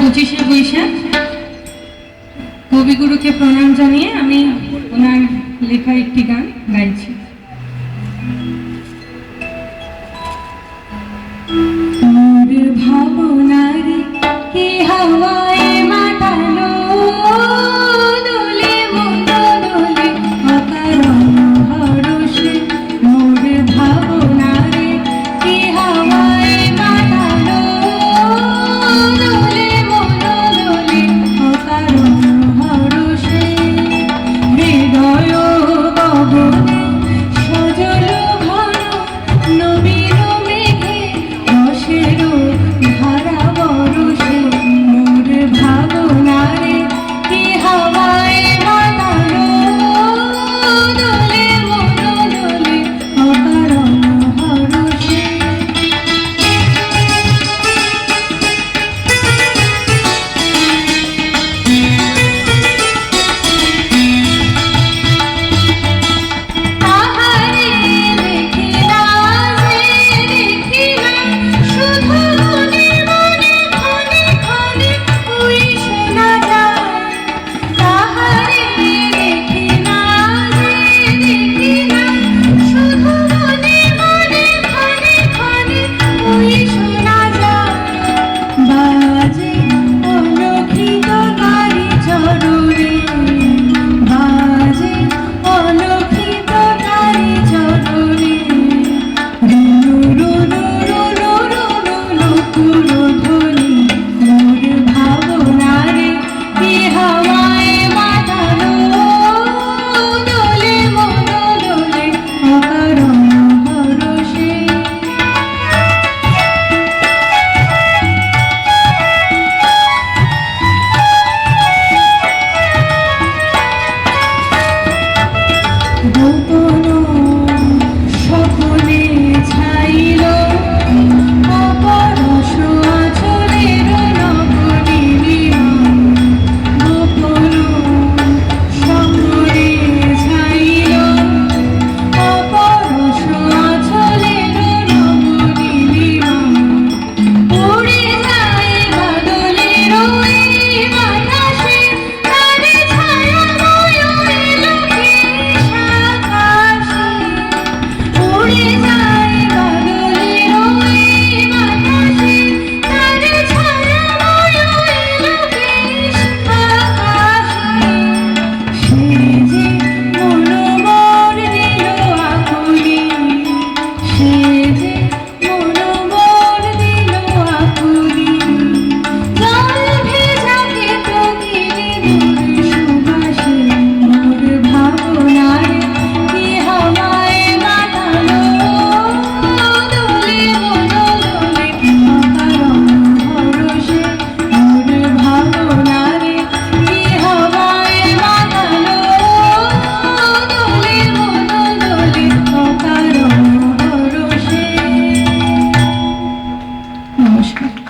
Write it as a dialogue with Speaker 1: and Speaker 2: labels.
Speaker 1: 25শে বৈশাখ কবিগুরুকে প্রণাম জানিয়ে আমি ওনার লেখা একটি গান গাইছি। ভাবনার কি হাওয়ায় মাতালো দোলে মন দোলে অকারণ হরষে। মোর ভাবনার কি হাওয়ায় মাতালো দোলে মন দোলে অকারণ হরষে। হৃদয় গগনে সজল ঘন নবীন মেঘে রসের ধারা বরষে। মোর ভাবনারে কি হাওয়ায় মাতালো দোলে মন দোলে অকারণ হরষে। তাহারে দেখি না যে দেখি না শুধু মনে মনে ক্ষণে ক্ষণে ওই শোনা যায়। তাহারে দেখি না যে দেখি না শুধু মনে মনে ক্ষণে ক্ষণে ওই শোনা যায়। বাজে অলক্ষিত কারি চরণে বাজে অলক্ষিত কারি চরণে। রুনু রুনু রুনু রুনু নকুল ধ্বনি। মোর ভাবনারে কি হাওয়ায় মাতালো দোলে মন দোলে অকারণ হরষে। গোপন সকলে ছাইল অপরশ আঁচলের নবনীলিমা। গোপন সকলে ছাইল অপরশ আঁচলের নবনীলিমা। উড়ে যায় বাদলের ওই বাতাসে তারে ছায়াময় এলোকেশ আকাশে। উড়ে যায় বাদলের ওই বাতাসে তারে ছায়াময় এলোকেশ আকাশে। সে যে মন মোর দিল আকুলি সে যে মন মোর দিল আকুলি। জল ভেজা কেতকীরে দূর সুবাসে। মোর ভাবনারে কি হাওয়ায় মাতালো দোলে মন দোলে অকারণ হরষে। মোর ভাবনারে কি হাওয়ায় মাতালো দোলে মন দোলে অকারণ হরষে। নমস্কার।